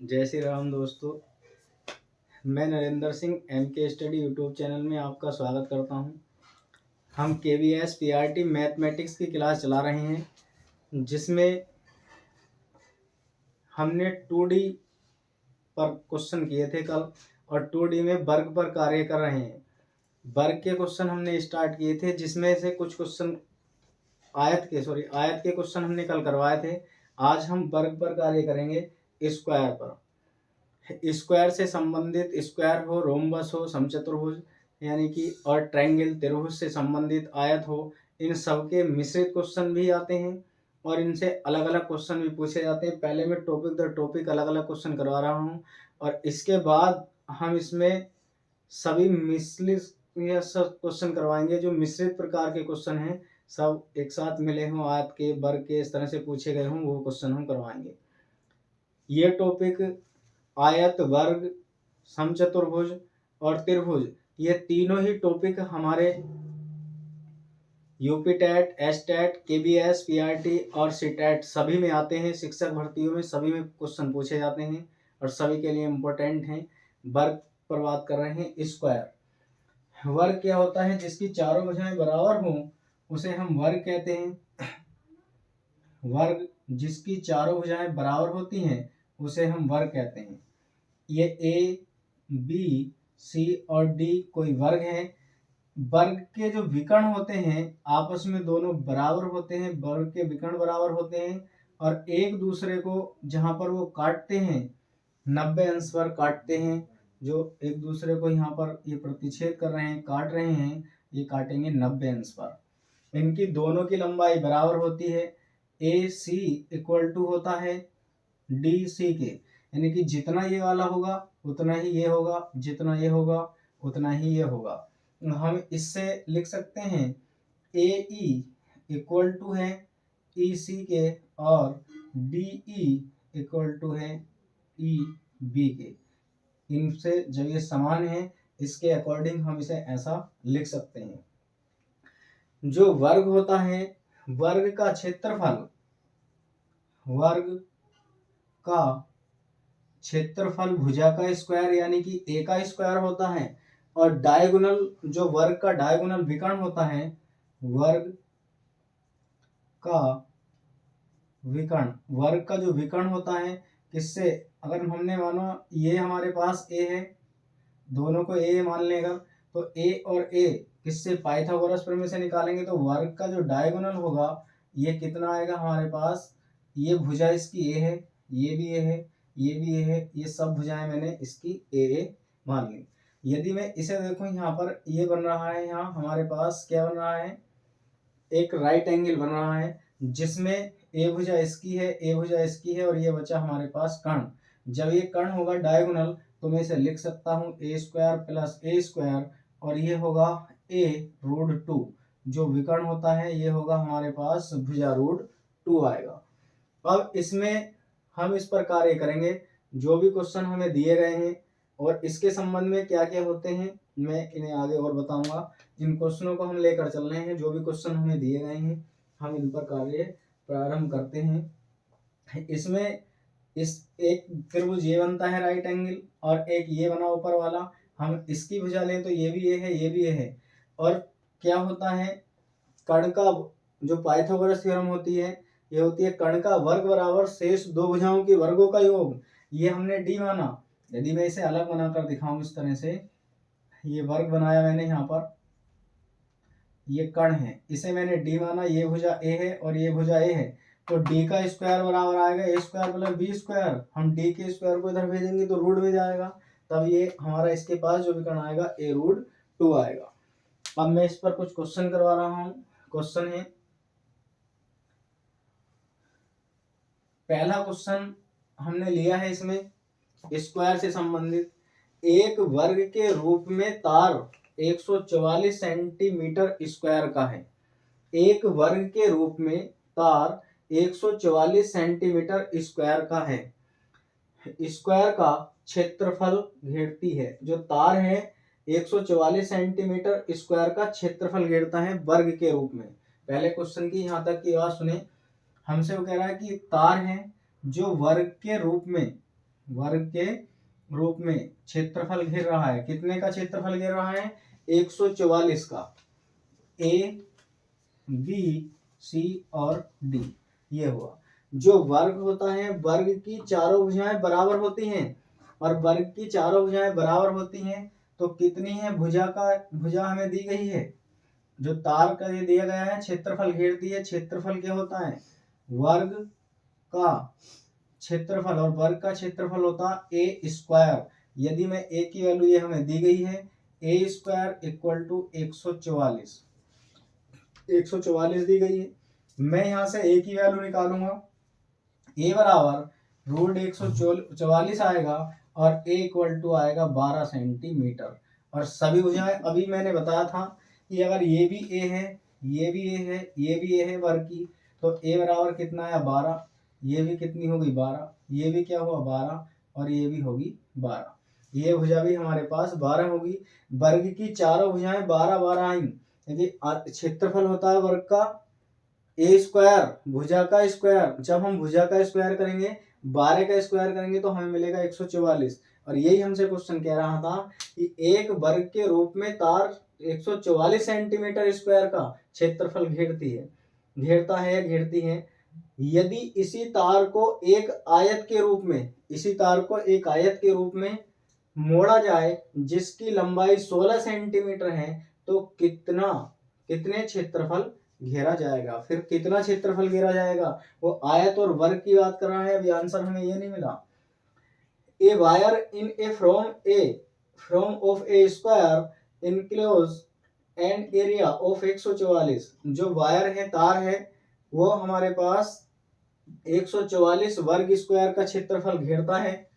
जय श्री राम दोस्तों। मैं Narendra Singh MK study YouTube channel में आपका स्वागत करता हूं। हम KVS PRT मैथमेटिक्स की क्लास चला रहे हैं, जिसमें हमने 2D पर क्वेश्चन किए थे कल, और 2D में वर्ग पर कार्य कर रहे हैं। वर्ग के क्वेश्चन हमने स्टार्ट किए थे, जिसमें से कुछ क्वेश्चन आयत के क्वेश्चन हमने कल करवाए थे। आज हम वर्ग पर कार्य करेंगे, स्क्वायर पर। स्क्वायर से संबंधित स्क्वायर हो, रोम्बस हो, समचतुर्भुज यानी कि और ट्रायंगल त्रिभुज से संबंधित आयत हो, इन सब के मिश्रित क्वेश्चन भी आते हैं और इनसे अलग अलग क्वेश्चन भी पूछे जाते हैं। पहले मैं टॉपिक दर टॉपिक अलग अलग क्वेश्चन करवा रहा हूँ, और इसके बाद हम इसमें सभी मिश्रित सब क्वेश्चन करवाएंगे। जो मिश्रित प्रकार के क्वेश्चन हैं, सब एक साथ मिले हों, आयत के, वर्ग के, इस तरह से पूछे गए हों, वो क्वेश्चन हम करवाएंगे। ये टॉपिक आयत, वर्ग, समचतुर्भुज और त्रिभुज, ये तीनों ही टॉपिक हमारे UP TET, STET, KBS, PRT और सीटेट सभी में आते हैं। शिक्षक भर्तियों में सभी में क्वेश्चन पूछे जाते हैं और सभी के लिए इम्पोर्टेंट हैं। वर्ग पर बात कर रहे हैं। स्क्वायर वर्ग क्या होता है? जिसकी चारों भुजाएं बराबर हों उसे हम वर्ग कहते हैं। वर्ग जिसकी चारों भुजाएं बराबर होती हैं उसे हम वर्ग कहते हैं। ये A, B, C और D कोई वर्ग है। वर्ग के जो विकर्ण होते हैं आपस में दोनों बराबर होते हैं, वर्ग के विकर्ण बराबर होते हैं, और एक दूसरे को जहाँ पर वो काटते हैं 90 अंश पर काटते हैं। जो एक दूसरे को यहाँ पर ये प्रतिच्छेद कर रहे हैं, काट रहे हैं, ये काटेंगे 90 अंश पर। इनकी दोनों की लंबाई बराबर होती है। AC इक्वल टू होता है DC के, यानी कि जितना ये वाला होगा उतना ही ये होगा, जितना ये होगा उतना ही ये होगा। हम इससे लिख सकते हैं AE इक्वल टू है EC के, और DE इक्वल टू है EB के। इनसे जब ये समान है, इसके अकॉर्डिंग हम इसे ऐसा लिख सकते हैं। जो वर्ग होता है, वर्ग का क्षेत्रफल, वर्ग का क्षेत्रफल भुजा का स्क्वायर यानी कि A का स्क्वायर होता है, और डायगोनल जो वर्ग का डायगोनल विकर्ण होता है, वर्ग का विकर्ण, वर्ग का जो विकर्ण होता है किससे, अगर हमने मानो ये हमारे पास A है, दोनों को A मान लेगा, तो A और A किससे, पाइथागोरस प्रमेय से निकालेंगे। तो वर्ग का जो डायगोनल होगा ये कितना आएगा हमारे पास, ये भुजा इसकी A है, ये भी A है, ये भी A है, ये सब भुजाएं मैंने इसकी A मान ली। यदि मैं इसे देखूं, यहाँ पर ये बन रहा है, यहाँ हमारे पास क्या बन रहा है, एक राइट एंगल बन रहा है, जिसमें A भुजा इसकी है, A भुजा इसकी है, और ये बचा हमारे पास कर्ण। जब ये कर्ण होगा डायगोनल, तो मैं इसे लिख सकता हूँ A square plus A square, और ये होगा A√2। जो विकर्ण होता है ये होगा हमारे पास भुजा√2 आएगा। अब इसमें हम इस पर कार्य करेंगे। जो भी क्वेश्चन हमें दिए गए हैं और इसके संबंध में क्या क्या होते हैं, मैं इन्हें आगे और बताऊंगा। इन क्वेश्चनों को हम लेकर चल रहे हैं। जो भी क्वेश्चन हमें दिए गए हैं हम इन पर कार्य प्रारंभ करते हैं। इसमें इस एक त्रिभुज ये बनता है राइट एंगल, और एक ये बना ऊपर वाला। हम इसकी भुजा लें तो ये भी ये है, ये भी ये है। और क्या होता है, कर्ण का जो पाइथागोरस थ्योरम होती है, ये होती है कर्ण का वर्ग बराबर शेष दो भुजाओं के वर्गों का योग। ये हमने D माना। यदि मैं इसे अलग बनाकर दिखाऊं इस तरह से, ये वर्ग बनाया मैंने, यहाँ पर ये कर्ण है, इसे मैंने D माना, ये भुजा A है और ये भुजा A है, तो D का स्क्वायर बराबर आएगा A square plus B square. हम D के स्क्वायर को इधर भेजेंगे तो रूट में जाएगा, तब ये हमारा इसके पास जो विकर्ण आएगा A√2 आएगा। अब मैं इस पर कुछ क्वेश्चन करवा रहा हूँ। क्वेश्चन है, पहला क्वेश्चन हमने लिया है इसमें स्क्वायर से संबंधित। एक वर्ग के रूप में तार 144 सेंटीमीटर स्क्वायर का है। एक वर्ग के रूप में तार 144 सेंटीमीटर स्क्वायर का है। स्क्वायर का क्षेत्रफल घेरती है। जो तार है 144 सेंटीमीटर स्क्वायर का क्षेत्रफल घेरता है वर्ग के रूप में। पहले क्वेश्चन की यहाँ तक की बात सुने। हमसे वो कह रहा है कि तार है जो वर्ग के रूप में वर्ग के रूप में क्षेत्रफल घेर रहा है। कितने का क्षेत्रफल घेर रहा है? 144 का। ए, बी, सी और डी, ये हुआ। जो वर्ग होता है, वर्ग की चारों भुजाएं बराबर होती हैं, और वर्ग की चारों भुजाएं बराबर होती हैं तो कितनी है भुजा हमें दी गई है, जो तार का ये दिया गया है, क्षेत्रफल घेरती है। क्षेत्रफल क्या होता है? वर्ग का क्षेत्रफल, और वर्ग का क्षेत्रफल होता है ए स्क्वायर। यदि मैं ए की वैल्यू ये हमें दी गई है, ए स्क्वायर इक्वल टू 144 दी गई है। मैं यहाँ से ए की वैल्यू निकालूंगा। ए बराबर रूट 144 आएगा, और ए इक्वल टू आएगा 12 सेंटीमीटर। और सभी भुजाएं अभी मैंने बताया था कि अगर ये भी ए है, ये भी ए है, ये भी ए है वर्ग की, तो ए बराबर कितना आया? 12। ये भी कितनी होगी? 12। ये भी क्या हुआ? 12। और ये भी होगी 12। ये भुजा भी हमारे पास 12 होगी। वर्ग की चारों भुजाएं 12 12 आई। यदि क्षेत्रफल होता है वर्ग का ए स्क्वायर, भुजा का स्क्वायर, जब हम भुजा का स्क्वायर करेंगे, 12 का स्क्वायर करेंगे तो हमें मिलेगा 144। और यही हमसे क्वेश्चन कह रहा था कि एक वर्ग के रूप में तार 144 सेंटीमीटर स्क्वायर का क्षेत्रफल घेरता है या घेरती है। यदि इसी तार को एक आयत के रूप में मोड़ा जाए, जिसकी लंबाई 16 सेंटीमीटर है, तो कितने क्षेत्रफल घेरा जाएगा? फिर कितना क्षेत्रफल घेरा जाएगा? वो आयत और वर्ग की बात कर रहा है। अभी आंसर हमें ये नहीं मिला। A wire in a form of a square enclose an area of 144। जो वायर है, तार है, वो हमारे पास 144 वर्ग स्क्वायर का क्षेत्रफल घेरता है।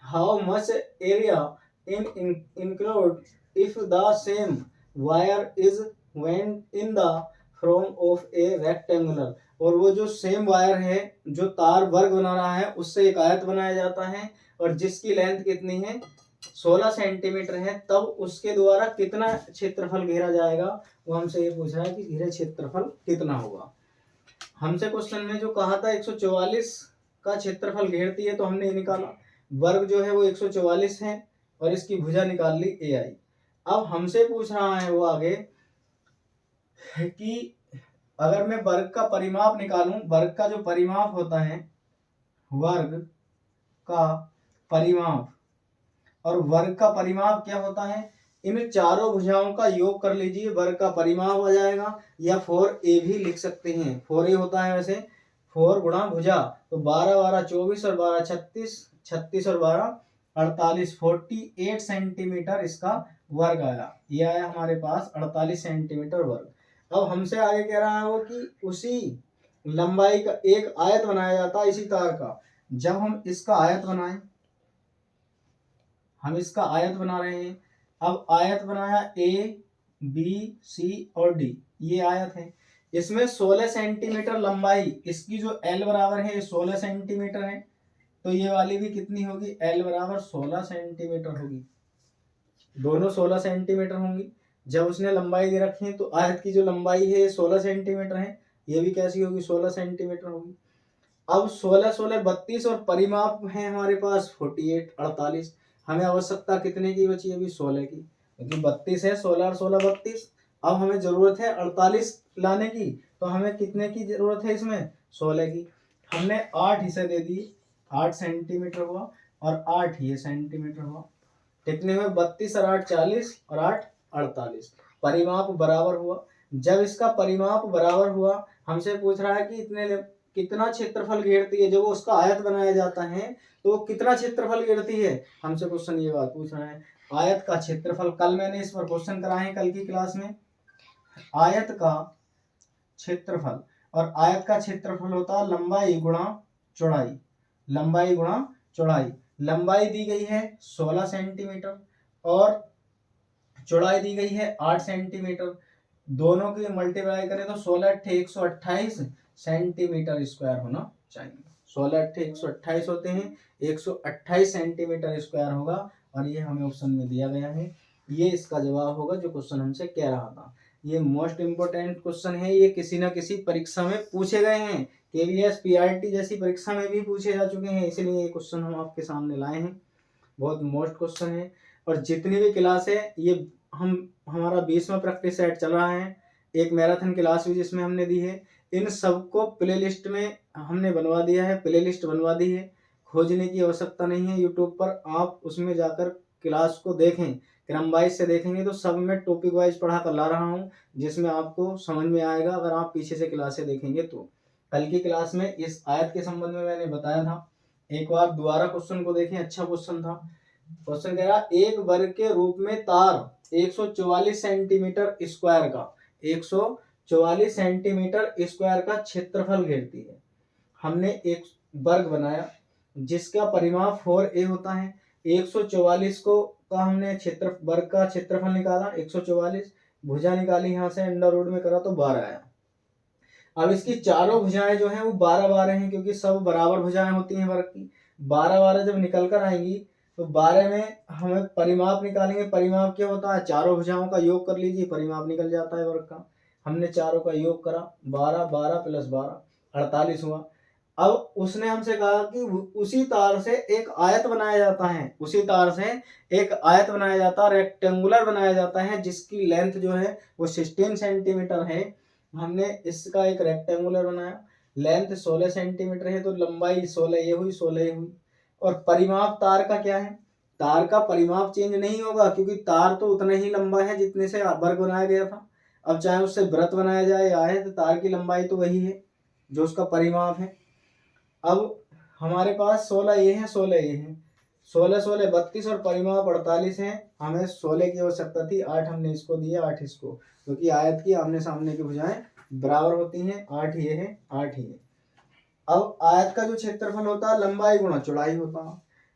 How much area include if the same wire is went in the form of a rectangular। और वो जो सेम वायर है, जो तार वर्ग बना रहा है, उससे एक आयत बनाया जाता है, और जिसकी लेंथ कितनी है? 16 सेंटीमीटर है। तब उसके द्वारा कितना क्षेत्रफल घेरा जाएगा? वो हमसे ये पूछा है कि घेरे क्षेत्रफल कितना होगा। हमसे क्वेश्चन में जो कहा था 144 का क्षेत्रफल घेरती है, तो हमने ये निकाला। वर्ग जो है वो 144 है, और इसकी भुजा निकाल ली ए आई। अब हमसे पूछ रहा है वो आगे कि अगर मैं वर्ग का परिमाप निकालूं, वर्ग का जो परिमाप होता है, वर्ग का परिमाप, और वर्ग का परिमाप क्या होता है? इन चारों भुजाओं का योग कर लीजिए, वर्ग का परिमाप आ जाएगा। या 4a भी लिख सकते हैं। 4a होता है वैसे 4 गुणा भुजा, तो 12 12 24 और 12 36, 36 और 12 48, 48 सेंटीमीटर इसका वर्ग आया। ये आया हमारे पास 48 सेंटीमीटर वर्ग। अब हमसे आगे कह रहा है वो कि उसी लंबाई का एक आयत बनाया जाता है इसी तार का। जब हम इसका आयत बनाएं, हम इसका आयत बना रहे हैं। अब आयत बनाया ए, बी, सी और डी, ये आयत है। इसमें 16 सेंटीमीटर लंबाई, इसकी जो एल बराबर है 16 सेंटीमीटर है, तो ये वाली भी कितनी होगी? एल बराबर 16 सेंटीमीटर होगी। दोनों 16 सेंटीमीटर होंगी। जब उसने लंबाई दे रखी है, तो आयत की जो लंबाई है 16 सेंटीमीटर है, ये भी कैसी होगी? 16 सेंटीमीटर होगी। अब 16 16 32, और परिमाप है हमारे पास 48 48। हमें आवश्यकता कितने की बची? अभी 16 की, क्योंकि 32 है, 16 और 16 32। अब हमें जरूरत है 48 लाने की, तो हमें कितने की जरूरत है? इसमें 16 की। हमने 8 हिस्से दे दिए, 8 सेंटीमीटर हुआ, और 8 ये सेंटीमीटर हुआ। कितने हुए? 32 और 8 40, और 8 48। परिमाप बराबर हुआ। जब इसका परिमाप बराबर हुआ, हमसे पूछ रहा है कि कितना क्षेत्रफल घेरती है। जब उसका आयत बनाया जाता है, तो कितना क्षेत्रफल घेरती है? हमसे क्वेश्चन ये बात पूछ रहा है। आयत का क्षेत्रफल, कल मैंने इस पर क्वेश्चन कराए हैं, कल की क्लास में। आयत का क्षेत्रफल, और आयत का क्षेत्रफल होता है लंबाई गुणा चौड़ाई। लंबाई गुणा चौड़ाई। लंबाई दी गई है 16 सेंटीमीटर, और चौड़ाई दी गई है 8 सेंटीमीटर। दोनों की मल्टीप्लाई करें तो 16 8 128 सेंटीमीटर स्क्वायर होना चाहिए। 16 8 128 होते हैं, 128 सेंटीमीटर स्क्वायर होगा। और ये हमें ऑप्शन में दिया गया है। ये इसका जवाब होगा जो क्वेश्चन हमसे कह रहा था। ये मोस्ट इम्पोर्टेंट क्वेश्चन है। ये किसी ना किसी परीक्षा में पूछे गए हैं केवीएस पीआरटी जैसी परीक्षा में भी पूछे जा चुके हैं, इसलिए ये क्वेश्चन हम आपके सामने लाए हैं। बहुत मोस्ट क्वेश्चन है। और जितनी भी क्लास है ये हमारा 20वां प्रैक्टिस सेट चल रहा है, एक मैराथन क्लास भी जिसमें हमने दी है, इन सबको प्लेलिस्ट में हमने बनवा दिया है, प्लेलिस्ट बनवा दी है, खोजने की आवश्यकता नहीं है यूट्यूब पर, आप उसमें जाकर क्लास को देखें, क्रम वाइज से देखेंगे तो सब में टॉपिक वाइज पढ़ा कर ला रहा हूँ, जिसमें आपको समझ में आएगा अगर आप पीछे से क्लासें देखेंगे तो। कल की क्लास में इस आयत के संबंध में मैंने बताया था, एक बार दोबारा क्वेश्चन को देखें, अच्छा क्वेश्चन था। क्वेश्चन कह रहा एक वर्ग के रूप में तार 144 सेंटीमीटर स्क्वायर का 144 सेंटीमीटर स्क्वायर का क्षेत्रफल घेरती है। हमने एक वर्ग बनाया जिसका परिमाप 4a होता है, 144 को का हमने क्षेत्र वर्ग का क्षेत्रफल निकाला 144, भुजा निकाली यहाँ से अंडर रूट में करा तो 12 आया। अब इसकी चारों भुजाएं जो हैं वो 12 हैं, क्योंकि सब बराबर भुजाएं होती हैं वर्ग की। 12 जब निकल कर आएंगी तो 12 में हमें परिमाप निकालेंगे। परिमाप क्या होता है, चारों भुजाओं का योग कर लीजिए, परिमाप निकल जाता है वर्ग का। हमने चारों का योग करा, 12 प्लस 12 48 हुआ। अब उसने हमसे कहा कि उसी तार से एक आयत बनाया जाता है, उसी तार से एक आयत बनाया जाता है, रेक्टेंगुलर बनाया जाता है, जिसकी लेंथ जो है वो 16 सेंटीमीटर है। हमने इसका एक रेक्टेंगुलर बनाया, लेंथ 16 सेंटीमीटर है तो लंबाई 16 ये हुई, 16 ये हुई। और परिमाप तार का क्या है, तार का परिमाप चेंज नहीं होगा, क्योंकि तार तो उतना ही लंबा है जितने से वर्ग बनाया गया था। अब चाहे उससे वृत्त बनाया जाए या आयत, तार की लंबाई तो वही है जो उसका परिमाप है। अब हमारे पास 16 ये है, 16 ये है, 16 16 32 और परिमाप 48 है। हमें 16 की आवश्यकता थी, 8 हमने इसको दिया, 8 इसको, क्योंकि आयत की आमने सामने की भुजाएं बराबर होती हैं। 8 ये है, 8 ये। अब आयत का जो क्षेत्रफल होता है लंबाई गुणा चौड़ाई होता है,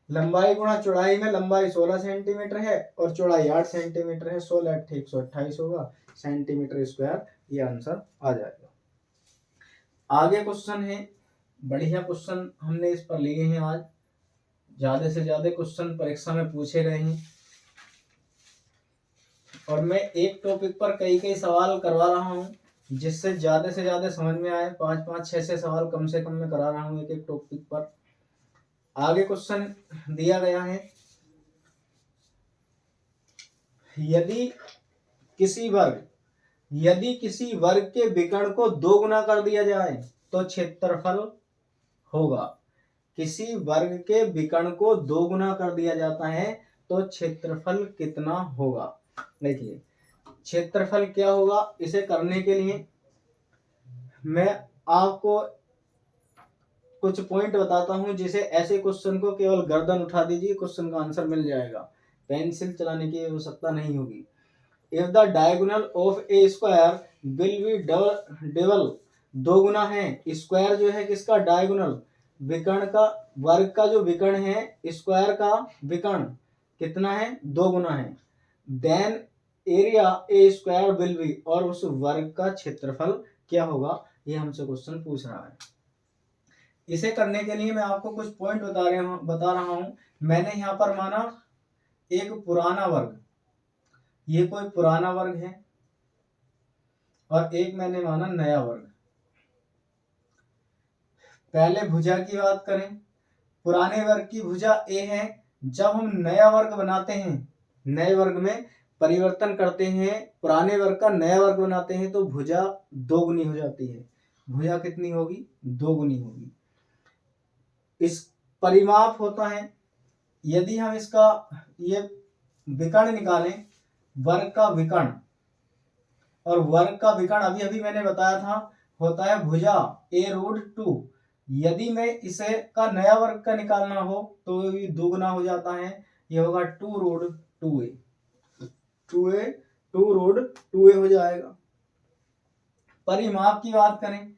लंबाई गुणा चौड़ाई में लंबाई 16 सेंटीमीटर है और चौड़ाई 8 सेंटीमीटर है, 16 8 128 होगा सेंटीमीटर स्क्वायर, ये आंसर आ जाएगा। आगे क्वेश्चन है, बढ़िया क्वेश्चन हमने इस पर लिए हैं आज, ज्यादा से ज्यादा क्वेश्चन परीक्षा में पूछे गए हैं और मैं एक टॉपिक पर कई सवाल करवा रहा हूं, जिससे ज्यादा से ज्यादा समझ में आए। 5 6 सवाल कम से कम मैं करा रहा हूं एक टॉपिक पर। आगे क्वेश्चन दिया गया है, यदि किसी वर्ग के विकर्ण को 2 गुना कर दिया जाए तो क्षेत्रफल होगा। किसी वर्ग के विकर्ण को 2 गुना कर दिया जाता है तो क्षेत्रफल कितना होगा। देखिए क्षेत्रफल क्या होगा, इसे करने के लिए मैं आपको कुछ पॉइंट बताता हूं, जिसे ऐसे क्वेश्चन को केवल गर्दन उठा दीजिए, क्वेश्चन का आंसर मिल जाएगा, पेंसिल चलाने की आवश्यकता नहीं होगी। If the diagonal of a square will B double, 2 गुना है, स्क्वायर जो है किसका, डायगोनल, विकर्ण का, वर्ग का जो विकर्ण है, स्क्वायर का विकर्ण कितना है, 2 गुना है, then area a square will be, और उस वर्ग का क्षेत्रफल क्या होगा, ये हमसे क्वेश्चन पूछ रहा है। इसे करने के लिए मैं आपको कुछ पॉइंट बता रहा हूं। मैंने यहाँ पर माना एक पुराना वर्ग, ये कोई पुराना वर्ग है, और एक मैंने माना नया वर्ग। पहले भुजा की बात करें, पुराने वर्ग की भुजा ए है। जब हम नया वर्ग बनाते हैं, नए वर्ग में परिवर्तन करते हैं, पुराने वर्ग का नया वर्ग बनाते हैं, तो भुजा 2 गुनी हो जाती है। भुजा कितनी होगी, 2 गुनी होगी। इस परिमाप होता है, यदि हम इसका ये विकर्ण निकालें, वर्ग का विकर्ण, और वर्ग का विकर्ण अभी अभी मैंने बताया था होता है भुजा a√2। यदि मैं इसे का नया वर्ग का निकालना हो तो ये 2 गुना हो जाता है, ये होगा 2√2a, 2√2a हो जाएगा। परिमाप की बात करें,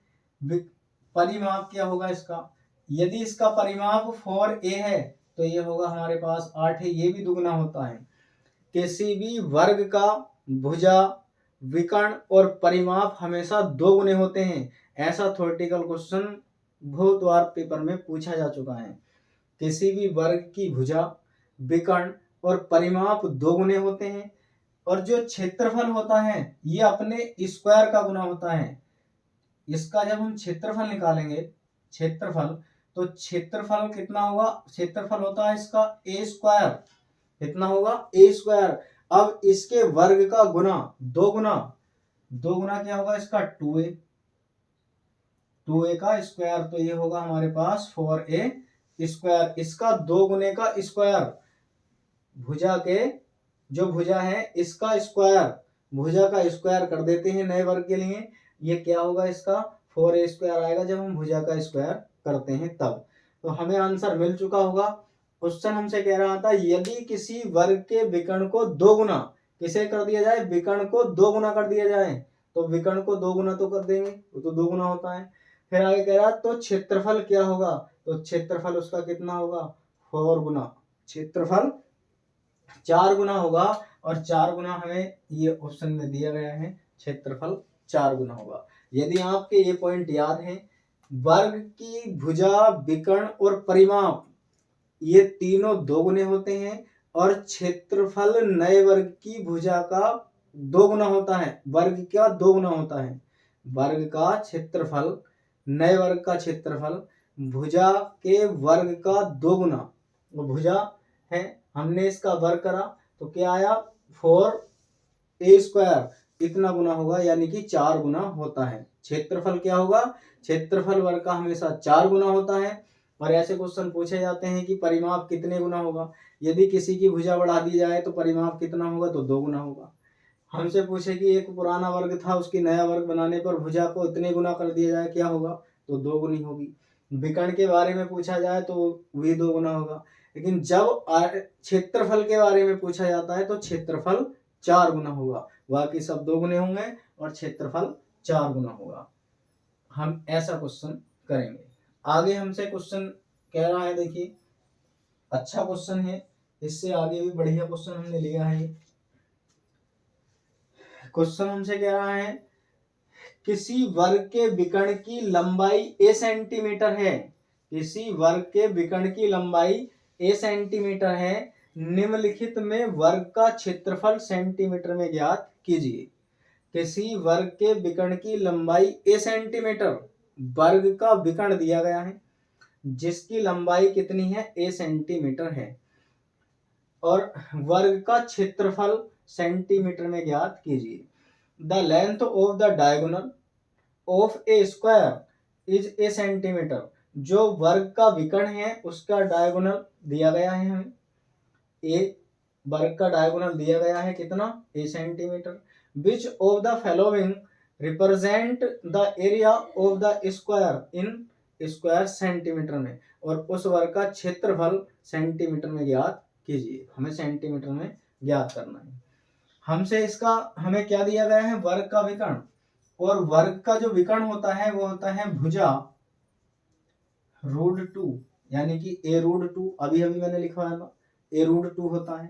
परिमाप क्या होगा इसका, यदि इसका परिमाप 4a है तो ये होगा हमारे पास 8 है, ये भी दुगना होता है। किसी भी वर्ग का भुजा, विकर्ण और परिमाप हमेशा 2 गुने होते हैं, ऐसा थ्योरेटिकल क्वेश्चन बहुत बार पेपर में पूछा जा चुका है। किसी भी वर्ग की भुजा, विकर्ण और परिमाप 2 गुने होते हैं, और जो क्षेत्रफल होता है ये अपने स्क्वायर का गुना होता है। इसका जब हम क्षेत्रफल निकालेंगे, क्षेत्रफल, तो क्षेत्रफल कितना होगा, क्षेत्रफल होता है इसका ए स्क्वायर, कितना होगा ए स्क्वायर। अब इसके वर्ग का गुना, दो गुना क्या होगा इसका 2a, 2a का स्क्वायर, तो ये होगा हमारे पास 4a स्क्वायर। इसका दो गुने का स्क्वायर, भुजा के जो भुजा है इसका स्क्वायर, भुजा का स्क्वायर कर देते हैं नए वर्ग के लिए, ये क्या होगा इसका 4a स्क्वायर आएगा जब हम भुजा का स्क्वायर करते हैं तब। तो हमें आंसर मिल चुका होगा। क्वेश्चन हमसे कह रहा था यदि किसी वर्ग के विकर्ण को दो गुना, किसे कर दिया जाए, विकर्ण को दो गुना कर दिया जाए, तो विकर्ण को दो गुना तो कर देंगे, वो तो दो गुना होता है। फिर आगे कह रहा तो क्षेत्रफल क्या होगा, तो क्षेत्रफल उसका कितना होगा 4 गुना, क्षेत्रफल 4 गुना होगा, और 4 गुना हमें ये ऑप्शन में दिया गया है, क्षेत्रफल 4 गुना होगा। यदि आपके ये पॉइंट याद हैं, वर्ग की भुजा, विकर्ण और परिमाप ये तीनों दो गुने होते हैं, और क्षेत्रफल नए वर्ग की भुजा का दो गुना होता है, वर्ग का दो गुना होता है, वर्ग का क्षेत्रफल, नए वर्ग का क्षेत्रफल भुजा के वर्ग का दो गुना, वो भुजा है, हमने इसका वर्ग करा तो क्या आया 4a स्क्वायर, इतना गुना होगा, यानी कि 4 गुना होता है। क्षेत्रफल क्या होगा, क्षेत्रफल वर्ग का हमेशा 4 गुना होता है। और ऐसे क्वेश्चन पूछे जाते हैं कि परिमाप कितने गुना होगा, यदि किसी की भुजा बढ़ा दी जाए तो परिमाप कितना होगा, तो 2 गुना होगा। हमसे पूछे कि एक पुराना वर्ग था, उसकी नया वर्ग बनाने पर भुजा को इतने गुना कर दिया जाए, क्या होगा, तो 2 गुनी होगी। विकर्ण के बारे में पूछा जाए तो भी 2 गुना होगा, लेकिन जब क्षेत्रफल के बारे में पूछा जाता है तो क्षेत्रफल 4 गुना होगा, बाकी सब 2 गुने होंगे और क्षेत्रफल 4 गुना होगा। हम ऐसा क्वेश्चन करेंगे। आगे हमसे क्वेश्चन कह रहा है, देखिए अच्छा क्वेश्चन है, इससे आगे भी बढ़िया क्वेश्चन हमने लिया है। क्वेश्चन हमसे कह रहा है किसी वर्ग के विकर्ण की लंबाई a सेंटीमीटर है, किसी वर्ग के विकर्ण की लंबाई a सेंटीमीटर है, निम्नलिखित में वर्ग का क्षेत्रफल सेंटीमीटर में ज्ञात कीजिए। किसी वर्ग के विकर्ण की लंबाई a सेंटीमीटर, वर्ग का विकर्ण दिया गया है जिसकी लंबाई कितनी है a सेंटीमीटर है, और वर्ग का क्षेत्रफल सेंटीमीटर में ज्ञात कीजिए। The length of the diagonal of a square is a centimetre, जो वर्ग का विकर्ण है उसका डायगोनल दिया गया है हमें, ए वर्ग का डायगोनल दिया गया है कितना, a centimetre. Which of the following represent the area of the square in square centimetre में, और उस वर्ग का क्षेत्रफल सेंटीमीटर में ज्ञात कीजिए। हमें सेंटीमीटर में ज्ञात करना है। हमसे इसका हमें क्या दिया गया है, वर्ग का विकर्ण, और वर्ग का जो विकर्ण होता है वो होता है भुजा √2, यानी कि a√2, अभी मैंने लिखवाया था a√2 होता है,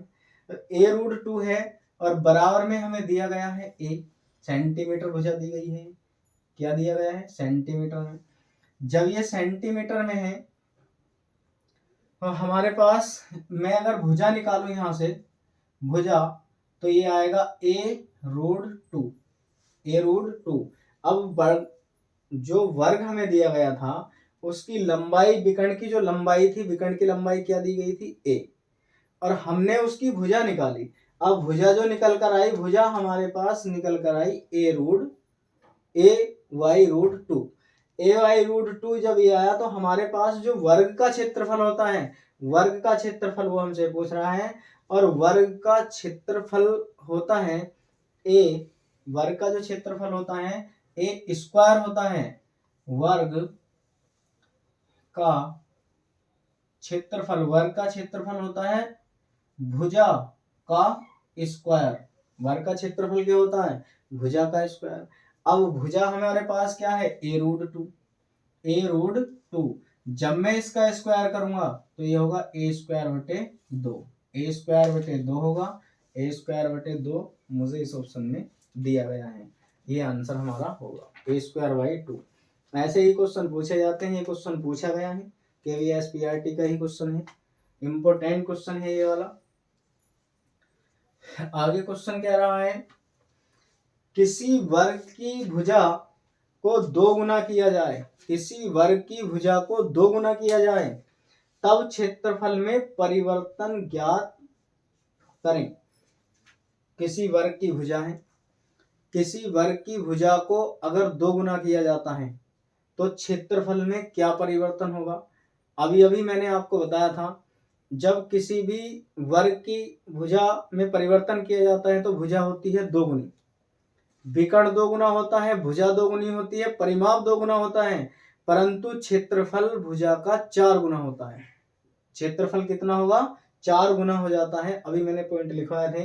तो a√2 है, और बराबर में हमें दिया गया है a, सेंटीमीटर भुजा दी गई है, क्या दिया गया है, सेंटीमीटर में। जब ये सेंटीमीटर में है तो हमारे पास, मैं अगर भुजा निकालू यहां से भुजा, तो ये आएगा a√2, a√2। अब जो वर्ग हमें दिया गया था उसकी लंबाई, विकर्ण की जो लंबाई थी, विकर्ण की लंबाई क्या दी गई थी a, और हमने उसकी भुजा निकाली। अब भुजा जो निकल कर आई, भुजा हमारे पास निकल कर आई ay√2, ay√2 जब ये आया तो हमारे पास जो वर्ग का क्षेत्रफल होता है, वर्ग का क्षेत्रफल वो हमसे पूछ रहा है, और वर्ग का क्षेत्रफल होता है a, वर्ग का जो क्षेत्रफल होता है a स्क्वायर होता है, वर्ग का क्षेत्रफल, वर्ग का क्षेत्रफल होता है भुजा का स्क्वायर, वर्ग का क्षेत्रफल क्या होता है, भुजा का स्क्वायर। अब भुजा हमारे पास क्या है a√2, a√2, जब मैं इसका स्क्वायर करूंगा तो ये होगा a²/2, a²/2 होगा, a²/2 मुझे इस ऑप्शन में दिया गया है, ये आंसर हमारा होगा a²/2। ऐसे ही क्वेश्चन पूछे जाते हैं, ये क्वेश्चन पूछा गया है, KVS PRT का ही क्वेश्चन है, इंपॉर्टेंट क्वेश्चन है ये वाला। आगे क्वेश्चन कह रहा है किसी वर्ग की भुजा को 2 गुना किया जाए, किसी वर्ग की भुजा को 2 गुना किया जाए, तब क्षेत्रफल में परिवर्तन ज्ञात करें। किसी वर्ग की भुजा है, किसी वर्ग की भुजा को अगर 2 गुना किया जाता है तो क्षेत्रफल में क्या परिवर्तन होगा। अभी अभी मैंने आपको बताया था, जब किसी भी वर्ग की भुजा में परिवर्तन किया जाता है तो भुजा होती है 2 गुनी, विकर्ण 2 गुना होता है, भुजा 2 गुनी होती है, परिमाप 2 गुना होता है, परंतु क्षेत्रफल भुजा का 4 गुना होता है। क्षेत्रफल कितना होगा, 4 गुना हो जाता है। अभी मैंने पॉइंट लिखवाए थे,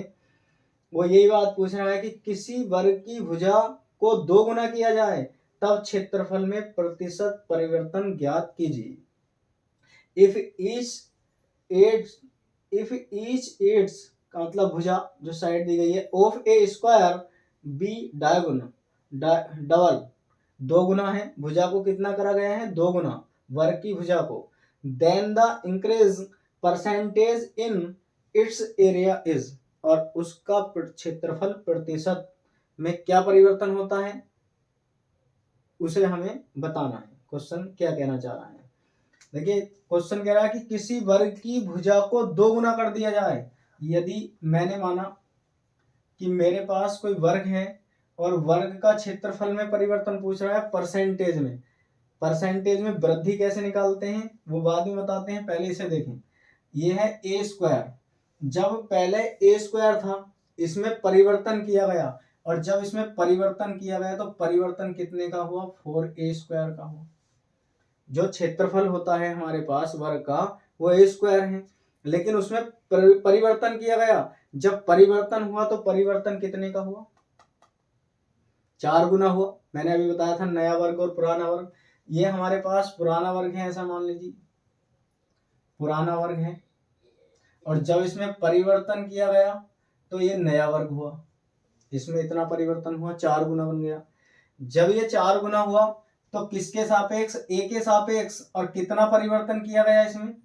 वो यही बात पूछ रहा है कि किसी वर्ग की भुजा को 2 गुना किया जाए तब क्षेत्रफल में प्रतिशत परिवर्तन ज्ञात कीजिए। इफ ईच एड्स का मतलब भुजा जो साइड दी गई है, of a square be diagonal double, 2 गुना है, भुजा को कितना करा गया है, 2 गुना वर्ग की भुजा को, then the increase percentage in its area is, और उसका क्षेत्रफल प्रतिशत में क्या परिवर्तन होता है उसे हमें बताना है। क्वेश्चन क्या कहना चाह रहा है, देखिए क्वेश्चन कह रहा है कि किसी वर्ग की भुजा को 2 गुना कर दिया जाए। यदि मैंने माना कि मेरे पास कोई वर्ग है और वर्ग का क्षेत्रफल में परिवर्तन पूछ रहा है परसेंटेज में, परसेंटेज में वृद्धि कैसे निकालते हैं वो बाद में बताते हैं, पहले इसे देखें। ये है ए स्क्वायर, जब पहले ए स्क्वायर था इसमें परिवर्तन किया गया, और जब इसमें परिवर्तन किया गया तो परिवर्तन कितने का हुआ, 4a स्क्वायर का हुआ। जो क्षेत्रफल होता है हमारे पास वर्ग का वो ए स्क्वायर है, लेकिन उसमें परिवर्तन किया गया, जब परिवर्तन हुआ तो परिवर्तन कितने का हुआ, 4 गुना हुआ। मैंने अभी बताया था नया वर्ग और पुराना वर्ग, ये हमारे पास पुराना वर्ग है ऐसा मान लीजिए, पुराना वर्ग है, और जब इसमें परिवर्तन किया गया तो ये नया वर्ग हुआ, इसमें इतना परिवर्तन हुआ, 4 गुना बन गया। जब ये 4 गुना हुआ तो किसके सापेक्ष, ए के सापेक्ष, और कितना परिवर्तन किया गया इसमें,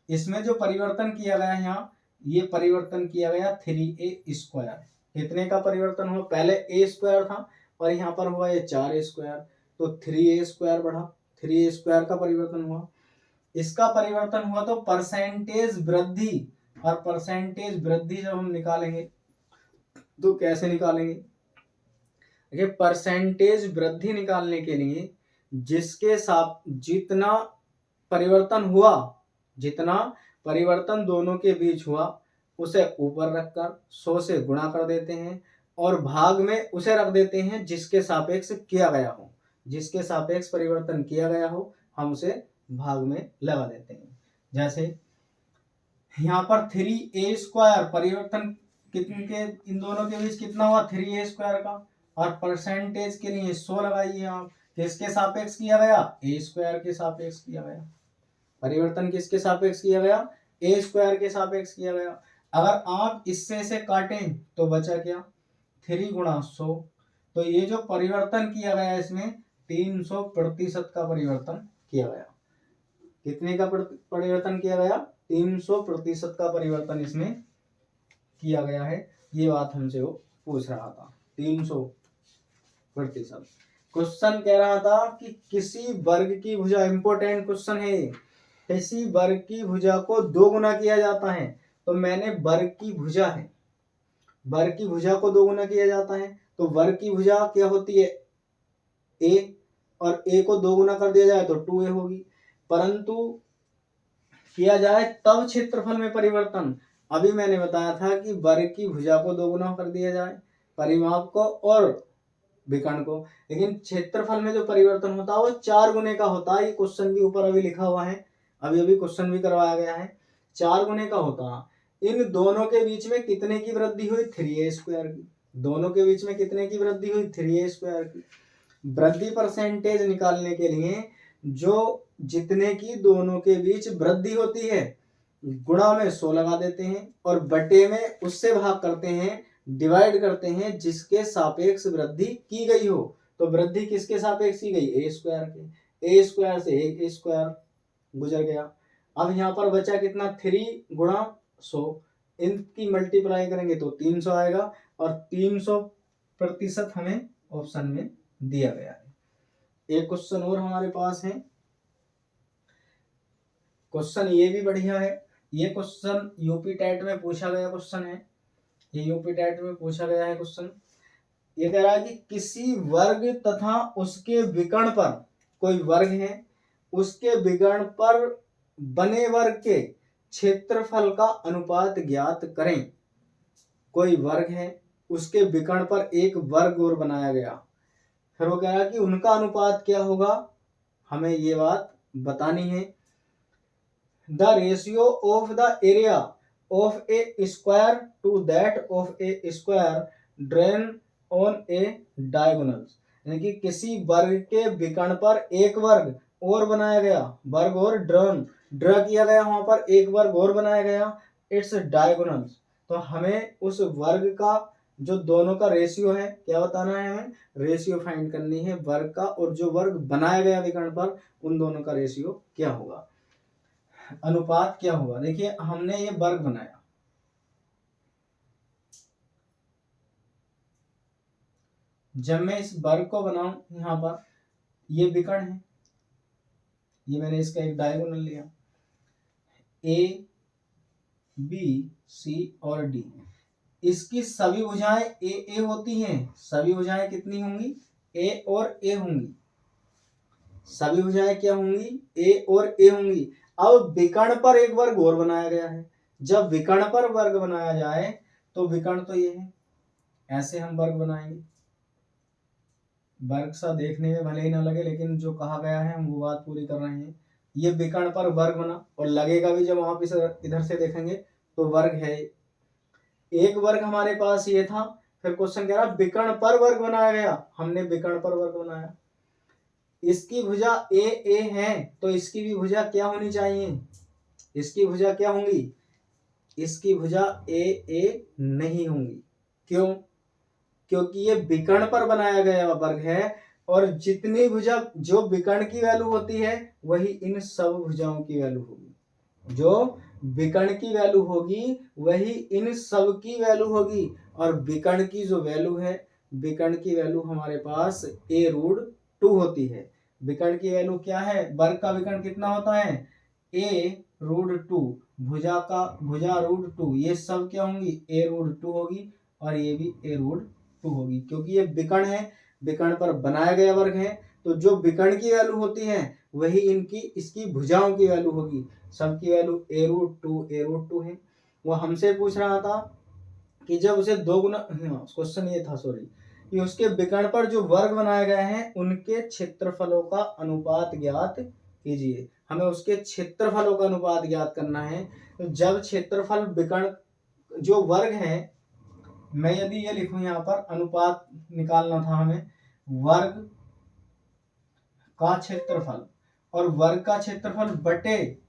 इसमें जो परिवर्तन किया गया यहाँ, ये परिवर्तन किया गया 3a स्क्वायर। कितने का परिवर्तन हुआ, पहले ए स्क्वायर था और यहाँ पर हुआ ये 4a स्क्वायर, तो 3a स्क्वायर बढ़ा, 3a स्क्वायर का परिवर्तन हुआ। इसका परिवर्तन हुआ तो परसेंटेज वृद्धि, और परसेंटेज वृद्धि जब हम निकालेंगे तो कैसे निकालेंगे, देखिए परसेंटेज वृद्धि निकालने के लिए जिसके साथ जितना परिवर्तन हुआ, जितना परिवर्तन दोनों के बीच हुआ उसे ऊपर रखकर 100 से गुणा कर देते हैं, और भाग में उसे रख देते हैं जिसके सापेक्ष किया गया हो, जिसके सापेक्ष परिवर्तन किया गया हो हम उसे भाग में लगा देते हैं। जैसे यहाँ पर 3a स्क्वायर परिवर्तन कितने के, इन दोनों के बीच कितना हुआ 3a स्क्वायर का, और परसेंटेज के लिए 100 लगाइए आप, किसके सापेक्ष किया गया, ए स्क्वायर के सापेक्ष किया गया, परिवर्तन किसके सापेक्ष किया गया, ए स्क्वायर के सापेक्ष किया गया। अगर आप इससे से काटें तो बचा क्या, 3 गुणा 100, तो ये जो परिवर्तन किया गया इसमें 300% का परिवर्तन किया गया। कितने का परिवर्तन किया गया, 300% का परिवर्तन इसमें किया गया है। ये बात हमसे वो पूछ रहा था, 300%। क्वेश्चन कह रहा था कि किसी वर्ग की भुजा, इंपोर्टेंट क्वेश्चन है, किसी वर्ग की भुजा को 2 गुना किया जाता है, तो मैंने वर्ग की भुजा है, वर्ग की भुजा को 2 गुना किया जाता है, तो वर्ग की भुजा क्या होती है a, और a को 2 गुना कर दिया जाए तो 2a होगी, परंतु किया जाए तब क्षेत्रफल में परिवर्तन। अभी मैंने बताया था कि वर्ग की भुजा को 2 गुना कर दिया जाए, परिमाप को और विकर्ण को, लेकिन क्षेत्रफल में जो परिवर्तन होता है वो 4 गुने का होता है। ये क्वेश्चन के ऊपर अभी लिखा हुआ है, अभी अभी क्वेश्चन भी करवाया गया है, 4 गुने का होता है। इन दोनों के बीच में कितने की वृद्धि हुई, 3a स्क्वायर की, दोनों के बीच में कितने की वृद्धि हुई, 3a स्क्वायर की। वृद्धि परसेंटेज निकालने के लिए जो जितने की दोनों के बीच वृद्धि होती है गुणा में 100 लगा देते हैं, और बटे में उससे भाग करते हैं, डिवाइड करते हैं जिसके सापेक्ष वृद्धि की गई हो। तो वृद्धि किसके सापेक्ष की गई, ए स्क्वायर के, ए स्क्वायर से ए स्क्वायर गुजर गया। अब यहाँ पर बचा कितना, 3 गुणा 100, इनकी मल्टीप्लाई करेंगे तो 300 आएगा, और 300% हमें ऑप्शन में दिया गया है। एक क्वेश्चन और हमारे पास है, क्वेश्चन ये भी बढ़िया है। ये क्वेश्चन यूपी टेट में पूछा गया क्वेश्चन है, ये यूपी टेट में पूछा गया है क्वेश्चन। ये कह रहा है कि किसी वर्ग तथा उसके विकर्ण पर, कोई वर्ग है उसके विकर्ण पर बने वर्ग के क्षेत्रफल का अनुपात ज्ञात करें। कोई वर्ग है उसके विकर्ण पर एक वर्ग और बनाया गया, फिर वो कह रहा है कि उनका अनुपात क्या होगा, हमें ये बात बतानी है। The ratio of the area of a square to that of a square drawn on a diagonal, यानी कि किसी वर्ग के विकर्ण पर एक वर्ग और बनाया गया, वर्ग और ड्रा किया गया, वहां पर एक वर्ग और बनाया गया, इट्स डायगोनल। तो हमें उस वर्ग का जो दोनों का रेशियो है क्या बताना है, हमें रेशियो फाइंड करनी है वर्ग का, और जो वर्ग बनाया गया विकर्ण पर उन दोनों का रेशियो क्या होगा, अनुपात क्या होगा। देखिए हमने ये वर्ग बनाया, जब मैं इस वर्ग को बनाऊं, यहाँ पर ये विकर्ण है, ये मैंने इसका एक डायगोनल लिया, ए बी सी और डी, इसकी सभी भुजाएं ए ए होती हैं। सभी भुजाएं कितनी होंगी, ए और ए होंगी, सभी भुजाएं क्या होंगी, ए और ए होंगी। अब विकर्ण पर एक वर्ग और बनाया गया है, जब विकर्ण पर वर्ग बनाया जाए तो विकर्ण तो ये है, ऐसे हम वर्ग बनाएंगे, वर्ग सा देखने में भले ही ना लगे लेकिन जो कहा गया है हम वो बात पूरी कर रहे हैं। ये विकर्ण पर वर्ग बना, और लगेगा भी जब आप इधर से देखेंगे तो वर्ग है। एक वर्ग हमारे पास ये था, फिर क्वेश्चन कह रहा विकर्ण पर वर्ग बनाया गया, हमने विकर्ण पर वर्ग बनाया, इसकी भुजा ए ए है तो इसकी भी भुजा क्या होनी चाहिए, इसकी भुजा क्या होंगी, इसकी भुजा ए ए नहीं होंगी। क्यों, क्योंकि ये विकर्ण पर बनाया गया वर्ग है, और जितनी भुजा जो विकर्ण की वैल्यू होती है वही इन सब भुजाओं की वैल्यू होगी, जो विकर्ण की वैल्यू होगी वही इन सब की वैल्यू होगी। और विकर्ण की जो वैल्यू है, विकर्ण की वैल्यू हमारे पास a√2 होती है। विकर्ण की वैल्यू क्या है, वर्ग का विकर्ण कितना होता है, a√2, भुजा√2, ये सब क्या होंगी, a√2 होगी, और ये भी a√2 होगी, क्योंकि ये विकर्ण है, विकर्ण पर बनाया गया वर्ग है, तो जो विकर्ण की वैल्यू होती है वही इनकी इसकी भुजाओं की वैल्यू होगी। सबकी वैल्यू a√2 है। वो हमसे पूछ रहा था कि जब उसे दो गुना, क्वेश्चन ये था सॉरी, कि उसके विकर्ण पर जो वर्ग बनाए गए हैं उनके क्षेत्रफलों का अनुपात ज्ञात कीजिए। हमें उसके क्षेत्रफलों का अनुपात ज्ञात करना है। तो जब क्षेत्रफल विकर्ण जो वर्ग है, मैं यदि ये लिखूं यहाँ पर अनुपात निकालना था हमें, वर्ग का क्षेत्रफल और वर्ग का क्षेत्रफल बटे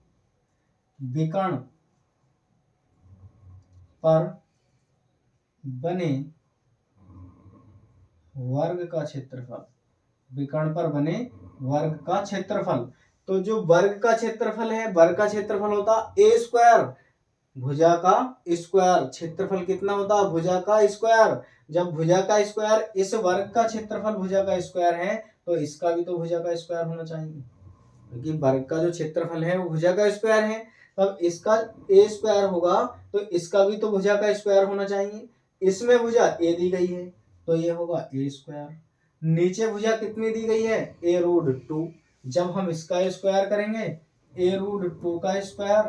विकर्ण पर बने वर्ग का क्षेत्रफल, विकर्ण पर बने वर्ग का क्षेत्रफल। तो जो वर्ग का क्षेत्रफल है, वर्ग का क्षेत्रफल होता ए स्क्वायर, भुजा का स्क्वायर, क्षेत्रफल कितना होता है, भुजा का स्क्वायर। जब भुजा का स्क्वायर इस वर्ग का क्षेत्रफल भुजा का स्क्वायर है तो इसका भी तो भुजा का स्क्वायर होना चाहिए, क्योंकि वर्ग का जो क्षेत्रफल है वो भुजा का स्क्वायर है, तब इसका ए स्क्वायर होगा तो इसका भी तो भुजा का स्क्वायर होना चाहिए। इसमें भुजा ए दी गई है तो ये होगा ए स्क्वायर, नीचे भुजा कितनी दी गई है, a√2, जब हम इसका स्क्वायर करेंगे a√2 का स्क्वायर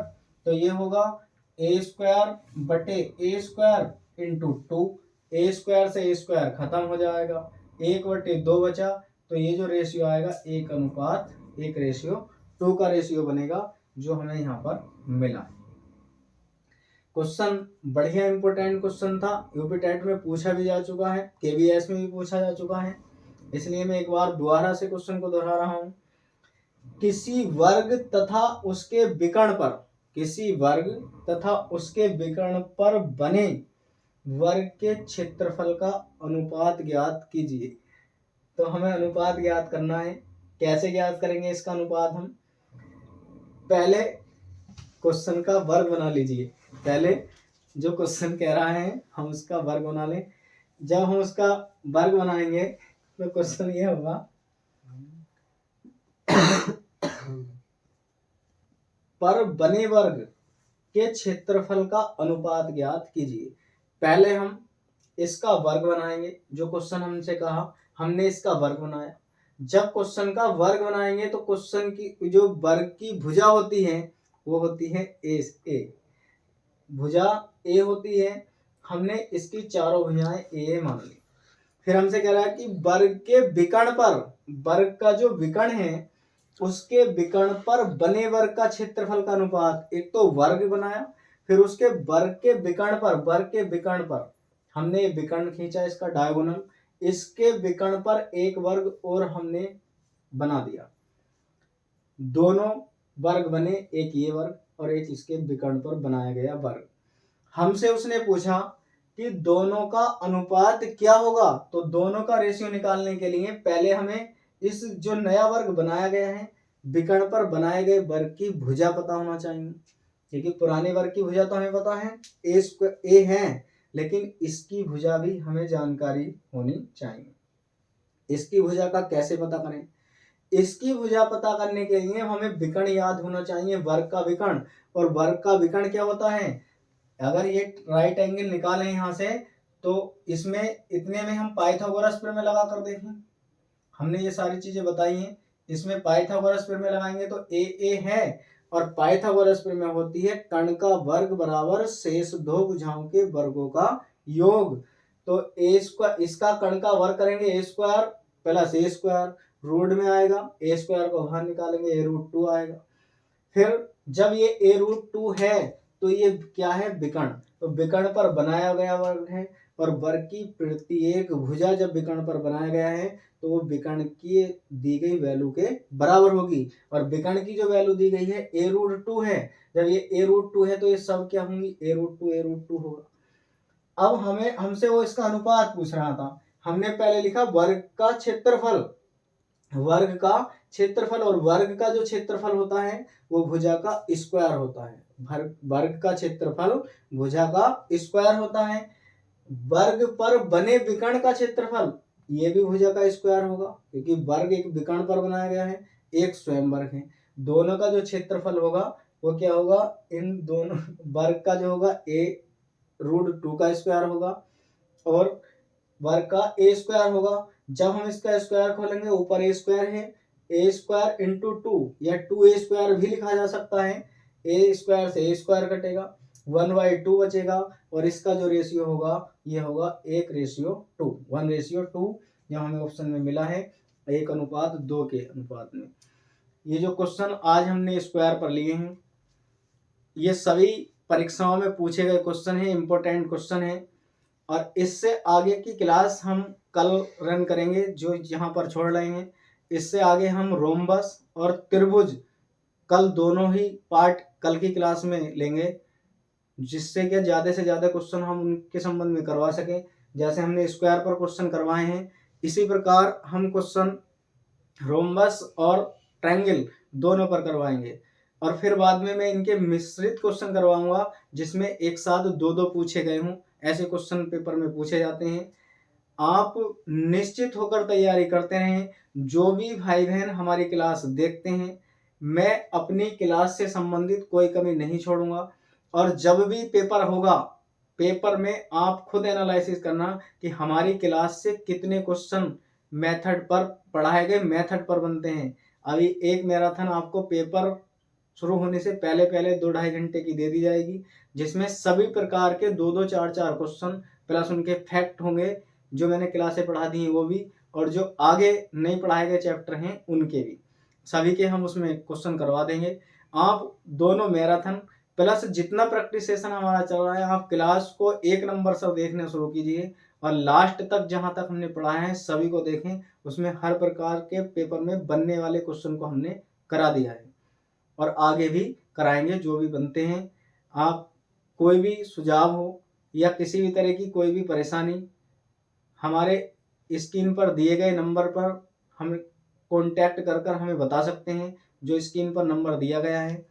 तो ये होगा ए स्क्वायर बटे ए स्क्वायर इंटू 2, ए स्क्वायर से ए स्क्वायर खत्म हो जाएगा, 1/2 बचा, तो ये जो रेशियो आएगा 1:1 का रेशियो बनेगा, जो हमें यहाँ पर मिला। क्वेश्चन बढ़िया इंपोर्टेंट क्वेश्चन था, यूपी टेट में पूछा भी जा चुका है, केबीएस में भी पूछा जा चुका है, इसलिए मैं एक बार दोबारा से क्वेश्चन को दोहरा रहा हूं। किसी वर्ग तथा उसके विकर्ण पर, किसी वर्ग तथा उसके विकर्ण पर बने वर्ग के क्षेत्रफल का अनुपात ज्ञात कीजिए। तो हमें अनुपात ज्ञात करना है, कैसे ज्ञात करेंगे इसका अनुपात, हम पहले क्वेश्चन का वर्ग बना लीजिए, पहले जो क्वेश्चन कह रहा है हम उसका वर्ग बना लें। जब हम उसका वर्ग बनाएंगे तो क्वेश्चन ये होगा पर बने वर्ग के क्षेत्रफल का अनुपात ज्ञात कीजिए। पहले हम इसका वर्ग बनाएंगे। जो क्वेश्चन हमसे कहा हमने इसका वर्ग बनाया। जब क्वेश्चन का वर्ग बनाएंगे तो क्वेश्चन की जो वर्ग की भुजा होती है वो होती है ए, भुजा ए होती है। हमने इसकी चारों भुजाएं ए मान ली। फिर हमसे कह रहा है कि वर्ग के विकर्ण पर, वर्ग का जो विकर्ण है उसके विकर्ण पर बने वर्ग का क्षेत्रफल का अनुपात। एक तो वर्ग बनाया, फिर उसके वर्ग के विकर्ण पर, वर्ग के विकर्ण पर हमने विकर्ण खींचा इसका डायगोनल, इसके विकर्ण पर एक वर्ग और हमने बना दिया। दोनों वर्ग बने, एक ये वर्ग और एक इसके विकर्ण पर बनाया गया वर्ग। हमसे उसने पूछा कि दोनों का अनुपात क्या होगा। तो दोनों का रेशियो निकालने के लिए पहले हमें इस जो नया वर्ग बनाया गया है विकर्ण पर बनाए गए वर्ग की भुजा पता होना चाहिए, क्योंकि पुराने वर्ग की भुजा तो हमें पता है ए है, लेकिन इसकी भुजा भी हमें जानकारी होनी चाहिए। इसकी भुजा का कैसे पता करें? इसकी भुजा पता करने के लिए हमें विकर्ण याद होना चाहिए, वर्ग का विकर्ण। और वर्ग का विकर्ण क्या होता है? अगर ये राइट एंगल निकालें यहाँ से तो इसमें इतने में हम पाइथागोरस प्रमेय लगा कर देखें। हमने ये सारी चीजें बताई हैं। इसमें पाइथागोरस प्रमेय लगाएंगे तो ए है, और पाइथागोरस प्रमेय होती है कर्ण का वर्ग बराबर शेष दो भुजाओं के वर्गों का योग। तो ए स्क्वायर, इसका कर्ण का वर्ग करेंगे ए स्क्वायर प्लस ए स्क्वायर, रूट में आएगा, ए स्क्वायर को बाहर निकालेंगे ए रूट 2 आएगा। फिर जब ये ए रूट 2 है तो ये क्या है? विकर्ण। तो विकर्ण पर बनाया गया वर्ग है, और वर्ग की प्रत्येक भुजा जब विकर्ण पर बनाया गया है तो वो विकर्ण की दी गई वैल्यू के बराबर होगी। और विकर्ण की जो वैल्यू दी गई है ए रूट 2 है, जब ये ए रूट 2 है तो ये सब क्या होंगी? ए रूट 2 होगा। अब हमसे वो इसका अनुपात पूछ रहा था। हमने पहले लिखा वर्ग का क्षेत्रफल, वर्ग का क्षेत्रफल, और वर्ग का जो क्षेत्रफल होता है वो भुजा का स्क्वायर होता है। वर्ग का क्षेत्रफल भुजा का स्क्वायर होता है। वर्ग पर बने विकर्ण का क्षेत्रफल ये भी भुजा का स्क्वायर होगा, क्योंकि वर्ग एक विकर्ण पर बनाया गया है, एक स्वयं वर्ग है। दोनों का जो क्षेत्रफल होगा वो क्या होगा? इन दोनों वर्ग का जो होगा ए रूट 2 का स्क्वायर होगा, और वर्ग का ए स्क्वायर होगा। जब हम इसका स्क्वायर खोलेंगे ऊपर ए स्क्वायर है, ए स्क्वायर इंटू 2 या 2a स्क्वायर भी लिखा जा सकता है। ए स्क्वायर से ए स्क्वायर कटेगा, 1/2 बचेगा, और इसका जो रेशियो होगा ये होगा 1:2, 1:2 जो हमें ऑप्शन में मिला है 1:2 के अनुपात में। ये जो क्वेश्चन आज हमने स्क्वायर पर लिए हैं ये सभी परीक्षाओं में पूछे गए क्वेश्चन है, इंपॉर्टेंट क्वेश्चन है। और इससे आगे की क्लास हम कल रन करेंगे, जो यहाँ पर छोड़ रहे हैं। इससे आगे हम रोम्बस और त्रिभुज कल दोनों ही पार्ट कल की क्लास में लेंगे, जिससे कि ज़्यादा से ज़्यादा क्वेश्चन हम उनके संबंध में करवा सकें। जैसे हमने स्क्वायर पर क्वेश्चन करवाए हैं इसी प्रकार हम क्वेश्चन रोम्बस और ट्रायंगल दोनों पर करवाएंगे। और फिर बाद में मैं इनके मिश्रित क्वेश्चन करवाऊंगा, जिसमें एक साथ दो पूछे गए हों। ऐसे क्वेश्चन पेपर में पूछे जाते हैं। आप निश्चित होकर तैयारी करते रहें। जो भी भाई बहन हमारी क्लास देखते हैं, मैं अपनी क्लास से संबंधित कोई कमी नहीं छोड़ूंगा। और जब भी पेपर होगा, पेपर में आप खुद एनालिसिस करना कि हमारी क्लास से कितने क्वेश्चन मेथड पर पढ़ाए गए मेथड पर बनते हैं। अभी एक मैराथन आपको पेपर शुरू होने से पहले 2-2.5 घंटे की दे दी जाएगी, जिसमें सभी प्रकार के 2-2, 4-4 क्वेश्चन प्लस उनके फैक्ट होंगे, जो मैंने क्लासें पढ़ा दी हैं वो भी, और जो आगे नहीं पढ़ाए गए चैप्टर हैं उनके भी, सभी के हम उसमें क्वेश्चन करवा देंगे। आप दोनों मैराथन प्लस जितना प्रैक्टिस सेशन हमारा चल रहा है, आप क्लास को 1 नंबर से देखना शुरू कीजिए, और लास्ट तक जहां तक हमने पढ़ाया है सभी को देखें। उसमें हर प्रकार के पेपर में बनने वाले क्वेश्चन को हमने करा दिया है, और आगे भी कराएंगे जो भी बनते हैं। आप कोई भी सुझाव हो या किसी भी तरह की कोई भी परेशानी, हमारे स्क्रीन पर दिए गए नंबर पर हमें कांटेक्ट कर हमें बता सकते हैं, जो स्क्रीन पर नंबर दिया गया है।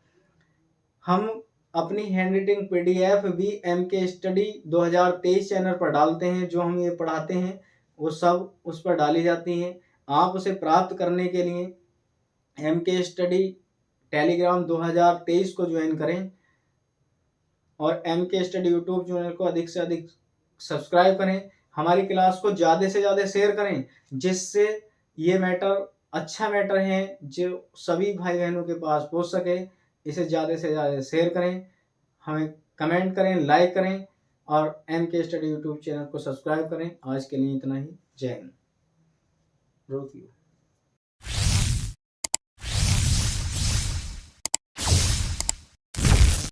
हम अपनी हैंड राइटिंग PDF भी MK स्टडी 2023 चैनल पर डालते हैं। जो हम ये पढ़ाते हैं वो सब उस पर डाली जाती हैं। आप उसे प्राप्त करने के लिए MK स्टडी टेलीग्राम 2023 को ज्वाइन करें और MK स्टडी यूट्यूब चैनल को अधिक से अधिक सब्सक्राइब करें। हमारी क्लास को ज़्यादा से ज़्यादा शेयर करें, जिससे ये मैटर अच्छा मैटर है जो सभी भाई बहनों के पास पहुंच सके। इसे ज़्यादा से ज़्यादा शेयर करें, हमें कमेंट करें, लाइक करें और MK स्टडी यूट्यूब चैनल को सब्सक्राइब करें। आज के लिए इतना ही। जय हिंद। रोक यू।